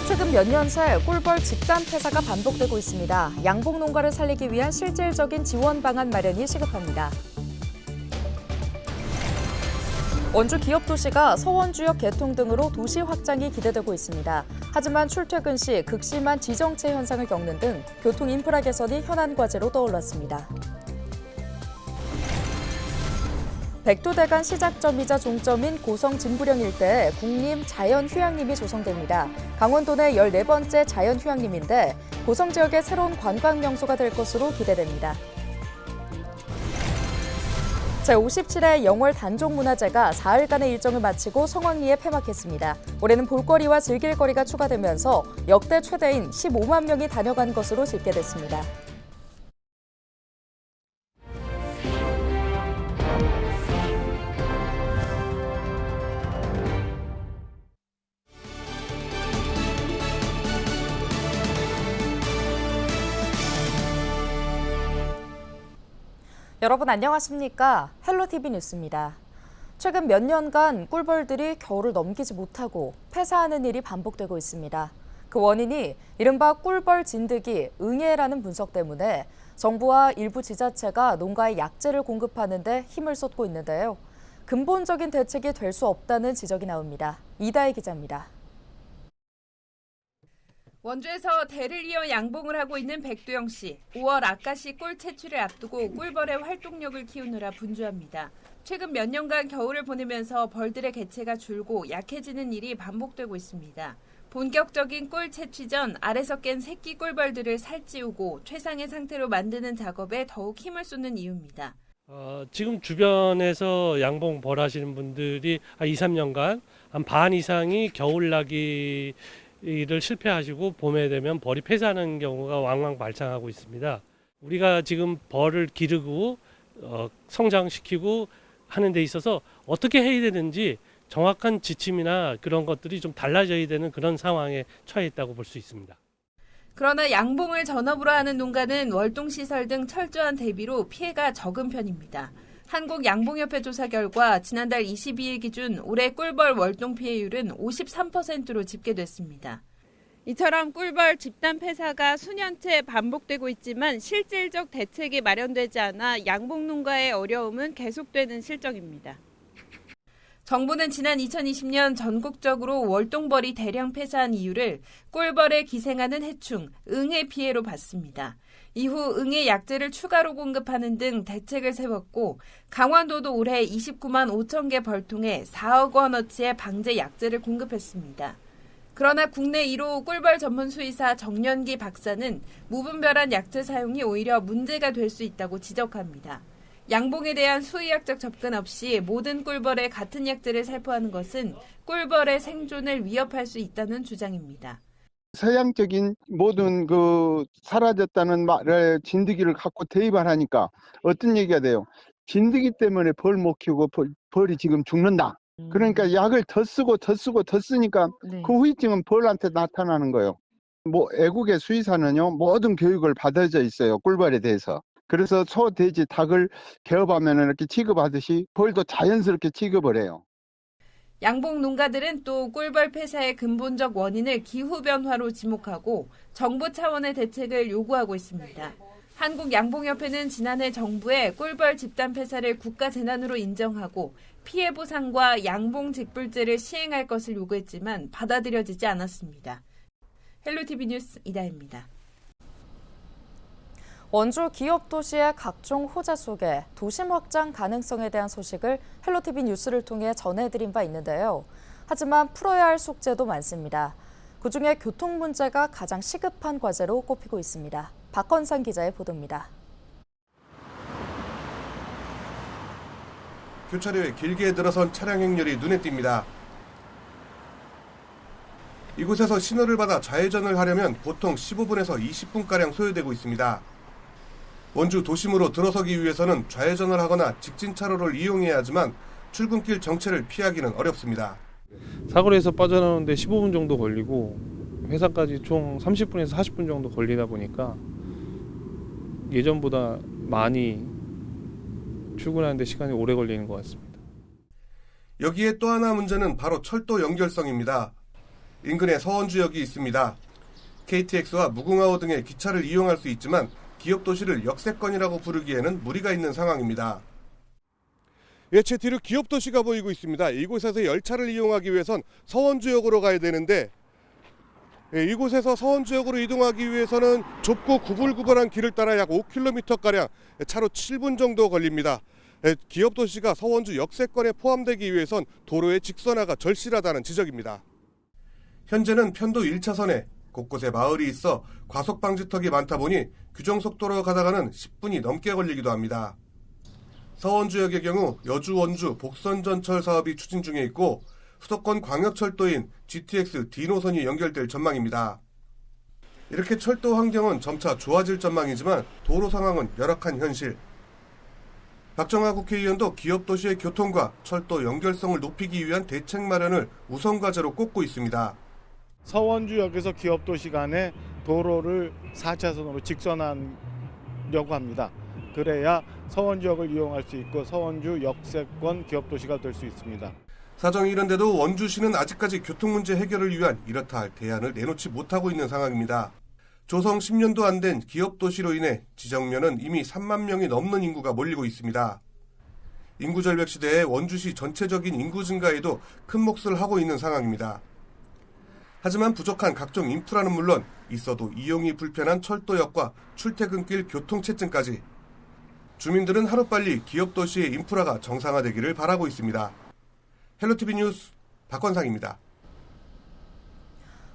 최근 몇 년 새 꿀벌 집단 폐사가 반복되고 있습니다. 양봉 농가를 살리기 위한 실질적인 지원 방안 마련이 시급합니다. 원주 기업도시가 서원주역 개통 등으로 도시 확장이 기대되고 있습니다. 하지만 출퇴근 시 극심한 지정체 현상을 겪는 등 교통 인프라 개선이 현안 과제로 떠올랐습니다. 백두대간 시작점이자 종점인 고성 진부령 일대에 국림 자연휴양림이 조성됩니다. 강원도 내 14번째 자연휴양림인데 고성 지역의 새로운 관광 명소가 될 것으로 기대됩니다. 제57회 영월 단종문화제가 사흘간의 일정을 마치고 성황리에 폐막했습니다. 올해는 볼거리와 즐길거리가 추가되면서 역대 최대인 15만 명이 다녀간 것으로 집계됐습니다. 여러분 안녕하십니까? 헬로티비 뉴스입니다. 최근 몇 년간 꿀벌들이 겨울을 넘기지 못하고 폐사하는 일이 반복되고 있습니다. 그 원인이 이른바 꿀벌 진드기 응애라는 분석 때문에 정부와 일부 지자체가 농가에 약재를 공급하는 데 힘을 쏟고 있는데요. 근본적인 대책이 될 수 없다는 지적이 나옵니다. 이다혜 기자입니다. 원주에서 대를 이어 양봉을 하고 있는 백두영 씨. 5월 아까시 꿀 채취를 앞두고 꿀벌의 활동력을 키우느라 분주합니다. 최근 몇 년간 겨울을 보내면서 벌들의 개체가 줄고 약해지는 일이 반복되고 있습니다. 본격적인 꿀 채취 전 알에서 깬 새끼 꿀벌들을 살찌우고 최상의 상태로 만드는 작업에 더욱 힘을 쏟는 이유입니다. 지금 주변에서 양봉 벌 하시는 분들이 한 2, 3년간 한 반 이상이 겨울나기 를 실패하시고 봄에 되면 벌이 폐사하는 경우가 왕왕 발생하고 있습니다. 우리가 지금 벌을 기르고 성장시키고 하는 데 있어서 어떻게 해야 되는지 정확한 지침이나 그런 것들이 좀 달라져야 되는 그런 상황에 처해 있다고 볼 수 있습니다. 그러나 양봉을 전업으로 하는 농가는 월동시설 등 철저한 대비로 피해가 적은 편입니다. 한국양봉협회 조사 결과 지난달 22일 기준 올해 꿀벌 월동 피해율은 53%로 집계됐습니다. 이처럼 꿀벌 집단 폐사가 수년째 반복되고 있지만 실질적 대책이 마련되지 않아 양봉 농가의 어려움은 계속되는 실정입니다. 정부는 지난 2020년 전국적으로 월동벌이 대량 폐사한 이유를 꿀벌에 기생하는 해충, 응애 피해로 봤습니다. 이후 응애 약재를 추가로 공급하는 등 대책을 세웠고 강원도도 올해 29만 5천 개 벌통에 4억 원어치의 방제 약재를 공급했습니다. 그러나 국내 1호 꿀벌 전문 수의사 정연기 박사는 무분별한 약재 사용이 오히려 문제가 될 수 있다고 지적합니다. 양봉에 대한 수의학적 접근 없이 모든 꿀벌에 같은 약재를 살포하는 것은 꿀벌의 생존을 위협할 수 있다는 주장입니다. 서양적인 모든 사라졌다는 말을 진드기를 갖고 대입을 하니까 어떤 얘기가 돼요? 진드기 때문에 벌 못 키우고 벌이 지금 죽는다. 그러니까 약을 더 쓰니까 그 후유증은 벌한테 나타나는 거예요. 애국의 수의사는요, 모든 교육을 받아져 있어요. 꿀벌에 대해서. 그래서 소, 돼지, 닭을 개업하면 이렇게 취급하듯이 벌도 자연스럽게 취급을 해요. 양봉 농가들은 또 꿀벌 폐사의 근본적 원인을 기후변화로 지목하고 정부 차원의 대책을 요구하고 있습니다. 한국양봉협회는 지난해 정부에 꿀벌 집단 폐사를 국가재난으로 인정하고 피해 보상과 양봉 직불제를 시행할 것을 요구했지만 받아들여지지 않았습니다. 헬로티비 뉴스 이다혜입니다. 원주 기업도시의 각종 호재 속에 도심 확장 가능성에 대한 소식을 헬로티비 뉴스를 통해 전해드린 바 있는데요. 하지만 풀어야 할 숙제도 많습니다. 그중에 교통 문제가 가장 시급한 과제로 꼽히고 있습니다. 박건상 기자의 보도입니다. 교차로에 길게 들어선 차량 행렬이 눈에 띕니다. 이곳에서 신호를 받아 좌회전을 하려면 보통 15분에서 20분가량 소요되고 있습니다. 원주 도심으로 들어서기 위해서는 좌회전을 하거나 직진 차로를 이용해야 하지만 출근길 정체를 피하기는 어렵습니다. 사거리에서 빠져나오는데 15분 정도 걸리고 회사까지 총 30분에서 40분 정도 걸리다 보니까 예전보다 많이 출근하는데 시간이 오래 걸리는 것 같습니다. 여기에 또 하나 문제는 바로 철도 연결성입니다. 인근에 서원주역이 있습니다. KTX와 무궁화호 등의 기차를 이용할 수 있지만 기업 도시를 역세권이라고 부르기에는 무리가 있는 상황입니다. 제 뒤로 기업 도시가 보이고 있습니다. 이곳에서 열차를 이용하기 위해선 서원주역으로 가야 되는데 이곳에서 서원주역으로 이동하기 위해서는 좁고 구불구불한 길을 따라 약 5km가량 차로 7분 정도 걸립니다. 기업 도시가 서원주 역세권에 포함되기 위해선 도로의 직선화가 절실하다는 지적입니다. 현재는 편도 1차선에 곳곳에 마을이 있어 과속 방지턱이 많다 보니 규정 속도로 가다가는 10분이 넘게 걸리기도 합니다. 서원주역의 경우 여주 원주 복선전철 사업이 추진 중에 있고 수도권 광역철도인 GTX D 노선이 연결될 전망입니다. 이렇게 철도 환경은 점차 좋아질 전망이지만 도로 상황은 열악한 현실. 박정하 국회의원도 기업 도시의 교통과 철도 연결성을 높이기 위한 대책 마련을 우선 과제로 꼽고 있습니다. 서원주역에서 기업도시 간의 도로를 4차선으로 직선하려고 합니다. 그래야 서원주역을 이용할 수 있고 서원주 역세권 기업도시가 될 수 있습니다. 사정이 이런데도 원주시는 아직까지 교통 문제 해결을 위한 이렇다 할 대안을 내놓지 못하고 있는 상황입니다. 조성 10년도 안 된 기업도시로 인해 지정면은 이미 3만 명이 넘는 인구가 몰리고 있습니다. 인구 절벽 시대에 원주시 전체적인 인구 증가에도 큰 몫을 하고 있는 상황입니다. 하지만 부족한 각종 인프라는 물론 있어도 이용이 불편한 철도역과 출퇴근길 교통체증까지 주민들은 하루빨리 기업도시의 인프라가 정상화되기를 바라고 있습니다. 헬로티비 뉴스 박건상입니다.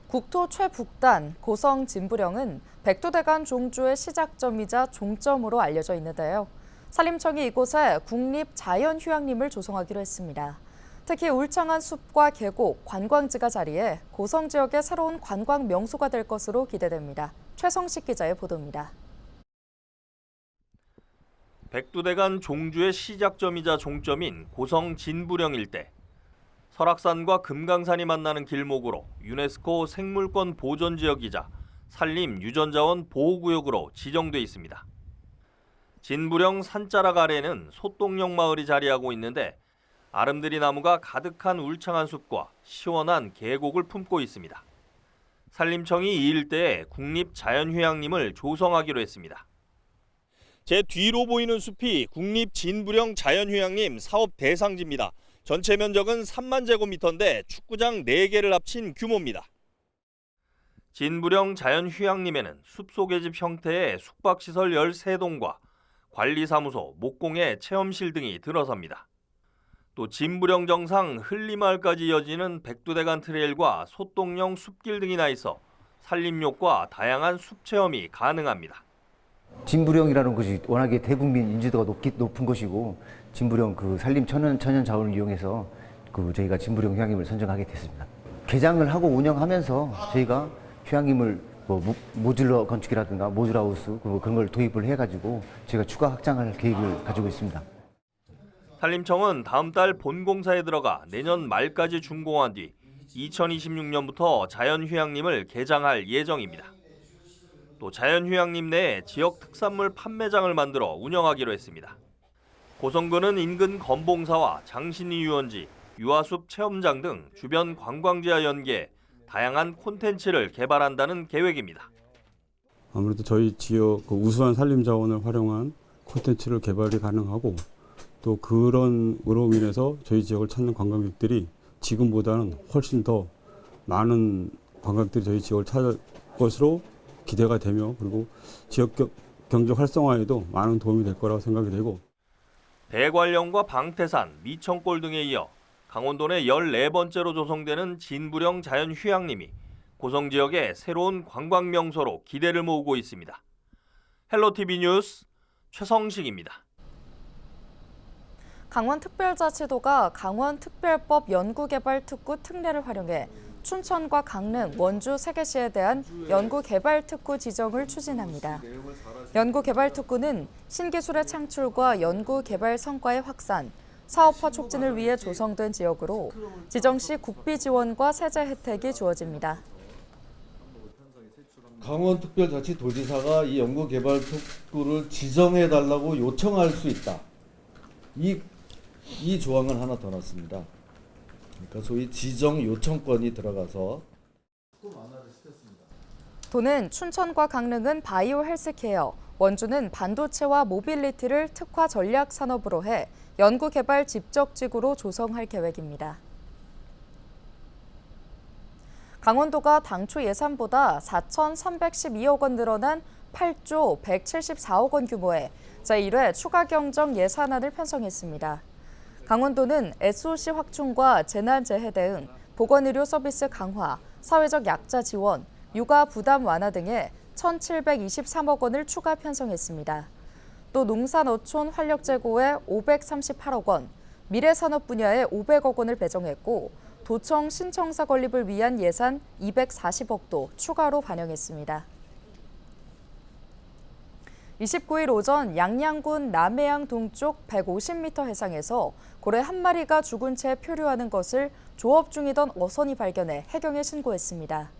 국토 최북단 고성 진부령은 백두대간 종주의 시작점이자 종점으로 알려져 있는데요. 산림청이 이곳에 국립자연휴양림을 조성하기로 했습니다. 특히 울창한 숲과 계곡, 관광지가 자리해 고성 지역의 새로운 관광 명소가 될 것으로 기대됩니다. 최성식 기자의 보도입니다. 백두대간 종주의 시작점이자 종점인 고성 진부령 일대. 설악산과 금강산이 만나는 길목으로 유네스코 생물권 보존지역이자 산림 유전자원 보호구역으로 지정돼 있습니다. 진부령 산자락 아래는 소똥령 마을이 자리하고 있는데 아름드리 나무가 가득한 울창한 숲과 시원한 계곡을 품고 있습니다. 산림청이 이 일대에 국립자연휴양림을 조성하기로 했습니다. 제 뒤로 보이는 숲이 국립진부령 자연휴양림 사업 대상지입니다. 전체 면적은 3만 제곱미터인데 축구장 4개를 합친 규모입니다. 진부령 자연휴양림에는 숲속의 집 형태의 숙박시설 13동과 관리사무소, 목공예, 체험실 등이 들어섭니다. 또 진부령 정상 흘리마을까지 이어지는 백두대간 트레일과 소똥령 숲길 등이 나 있어 산림욕과 다양한 숲 체험이 가능합니다. 진부령이라는 곳이 워낙에 대국민 인지도가 높은 곳이고 진부령 그 산림 천연 자원을 이용해서 저희가 진부령 휴양림을 선정하게 됐습니다. 개장을 하고 운영하면서 저희가 휴양림을 모듈러 건축이라든가 모듈하우스 그런 걸 도입을 해가지고 저희가 추가 확장할 계획을 가지고 있습니다. 산림청은 다음 달 본공사에 들어가 내년 말까지 준공한 뒤 2026년부터 자연휴양림을 개장할 예정입니다. 또 자연휴양림 내에 지역 특산물 판매장을 만들어 운영하기로 했습니다. 고성군은 인근 건봉사와 장신리 유원지, 유아숲 체험장 등 주변 관광지와 연계해 다양한 콘텐츠를 개발한다는 계획입니다. 아무래도 저희 지역 우수한 산림 자원을 활용한 콘텐츠를 개발이 가능하고 또 그런 인해서 저희 지역을 찾는 관광객들이 지금보다는 훨씬 더 많은 관광객들이 저희 지역을 찾을 것으로 기대가 되며 그리고 지역 경제 활성화에도 많은 도움이 될 거라고 생각이 되고 대관령과 방태산, 미천골 등에 이어 강원도 내 14번째로 조성되는 진부령 자연휴양림이 고성 지역의 새로운 관광 명소로 기대를 모으고 있습니다. 헬로티비 뉴스 최성식입니다. 강원특별자치도가 강원특별법 연구개발특구 특례를 활용해 춘천과 강릉, 원주 3개시에 대한 연구개발특구 지정을 추진합니다. 연구개발특구는 신기술의 창출과 연구개발 성과의 확산, 사업화 촉진을 위해 조성된 지역으로 지정 시 국비 지원과 세제 혜택이 주어집니다. 강원특별자치도지사가 이 연구개발특구를 지정해달라고 요청할 수 있다. 이 조항을 하나 더 넣습니다. 그러니까 소위 지정 요청권이 들어가서 도는 춘천과 강릉은 바이오 헬스케어, 원주는 반도체와 모빌리티를 특화 전략 산업으로 해 연구개발 집적지구로 조성할 계획입니다. 강원도가 당초 예산보다 4,312억 원 늘어난 8조 174억 원 규모의 제1회 추가 경정 예산안을 편성했습니다. 강원도는 SOC 확충과 재난재해 대응, 보건의료 서비스 강화, 사회적 약자 지원, 육아 부담 완화 등에 1,723억 원을 추가 편성했습니다. 또 농산어촌 활력 제고에 538억 원, 미래산업 분야에 500억 원을 배정했고 도청 신청사 건립을 위한 예산 240억도 추가로 반영했습니다. 29일 오전 양양군 남해안 동쪽 150m 해상에서 고래 한 마리가 죽은 채 표류하는 것을 조업 중이던 어선이 발견해 해경에 신고했습니다.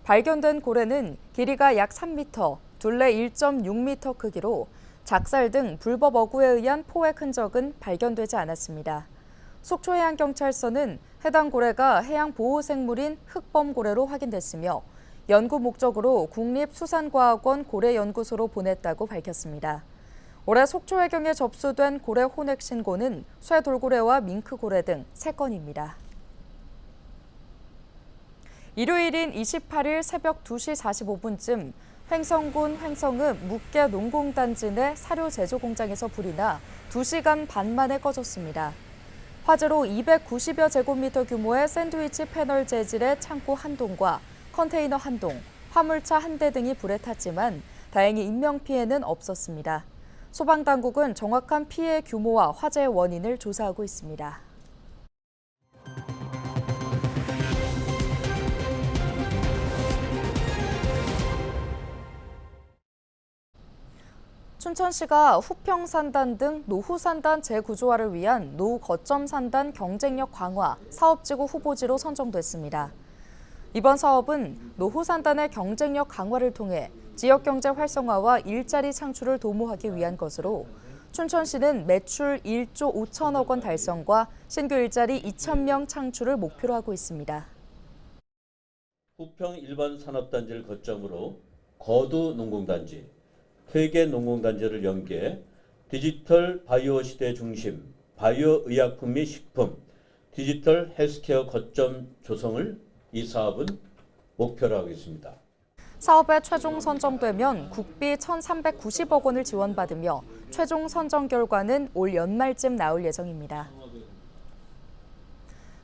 발견된 고래는 길이가 약 3m, 둘레 1.6m 크기로 작살 등 불법 어구에 의한 포획 흔적은 발견되지 않았습니다. 속초해양경찰서는 해당 고래가 해양보호생물인 흑범고래로 확인됐으며 연구 목적으로 국립수산과학원 고래연구소로 보냈다고 밝혔습니다. 올해 속초해경에 접수된 고래 혼액 신고는 쇠돌고래와 밍크고래 등 3건입니다. 일요일인 28일 새벽 2시 45분쯤 횡성군 횡성읍 묵계 농공단지 내 사료 제조 공장에서 불이 나 2시간 반 만에 꺼졌습니다. 화재로 290여 제곱미터 규모의 샌드위치 패널 재질의 창고 한 동과 컨테이너 한 동, 화물차 한 대 등이 불에 탔지만 다행히 인명피해는 없었습니다. 소방당국은 정확한 피해 규모와 화재의 원인을 조사하고 있습니다. 춘천시가 후평산단 등 노후산단 재구조화를 위한 노거점산단 경쟁력 강화 사업지구 후보지로 선정됐습니다. 이번 사업은 노후산단의 경쟁력 강화를 통해 지역경제 활성화와 일자리 창출을 도모하기 위한 것으로 춘천시는 매출 1조 5천억 원 달성과 신규 일자리 2,000명 창출을 목표로 하고 있습니다. 후평 일반 산업단지를 거점으로 거두 농공단지, 퇴계 농공단지를 연계해 디지털 바이오 시대 중심, 바이오 의약품 및 식품, 디지털 헬스케어 거점 조성을 이 사업은 목표로 하고 있습니다. 사업에 최종 선정되면 국비 1,390억 원을 지원받으며 최종 선정 결과는 올 연말쯤 나올 예정입니다.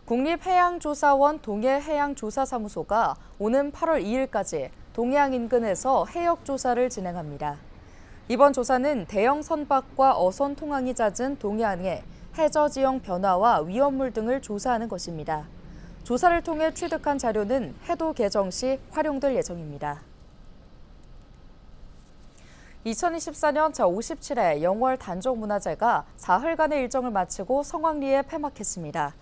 국립해양조사원 동해해양조사사무소가 오는 8월 2일까지 동해안 인근에서 해역 조사를 진행합니다. 이번 조사는 대형 선박과 어선 통항이 잦은 동해안의 해저 지형 변화와 위험물 등을 조사하는 것입니다. 조사를 통해 취득한 자료는 해도 개정 시 활용될 예정입니다. 2024년 제57회 영월 단종문화제가 사흘간의 일정을 마치고 성황리에 폐막했습니다.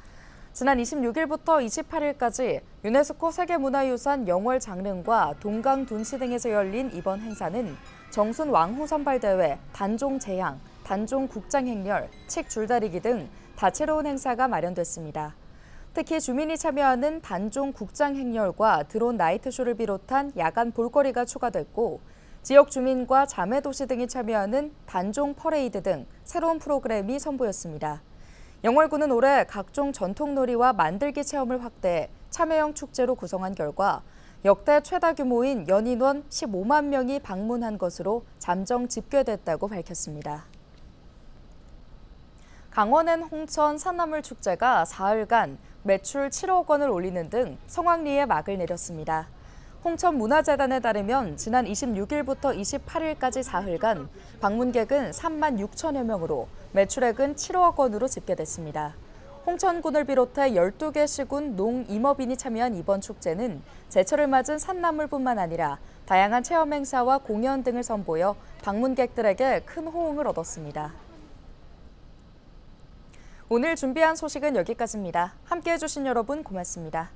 지난 26일부터 28일까지 유네스코 세계문화유산 영월 장릉과 동강 둔시 등에서 열린 이번 행사는 정순 왕후 선발대회, 단종 제향, 단종 국장행렬, 칡 줄다리기 등 다채로운 행사가 마련됐습니다. 특히 주민이 참여하는 단종 국장행렬과 드론 나이트쇼를 비롯한 야간 볼거리가 추가됐고 지역 주민과 자매도시 등이 참여하는 단종 퍼레이드 등 새로운 프로그램이 선보였습니다. 영월군은 올해 각종 전통놀이와 만들기 체험을 확대해 참여형 축제로 구성한 결과 역대 최다 규모인 연인원 15만 명이 방문한 것으로 잠정 집계됐다고 밝혔습니다. 강원엔 홍천 산나물 축제가 사흘간 매출 7억 원을 올리는 등 성황리에 막을 내렸습니다. 홍천문화재단에 따르면 지난 26일부터 28일까지 사흘간 방문객은 3만 6천여 명으로 매출액은 7억 원으로 집계됐습니다. 홍천군을 비롯해 12개 시군 농임업인이 참여한 이번 축제는 제철을 맞은 산나물뿐만 아니라 다양한 체험 행사와 공연 등을 선보여 방문객들에게 큰 호응을 얻었습니다. 오늘 준비한 소식은 여기까지입니다. 함께해 주신 여러분 고맙습니다.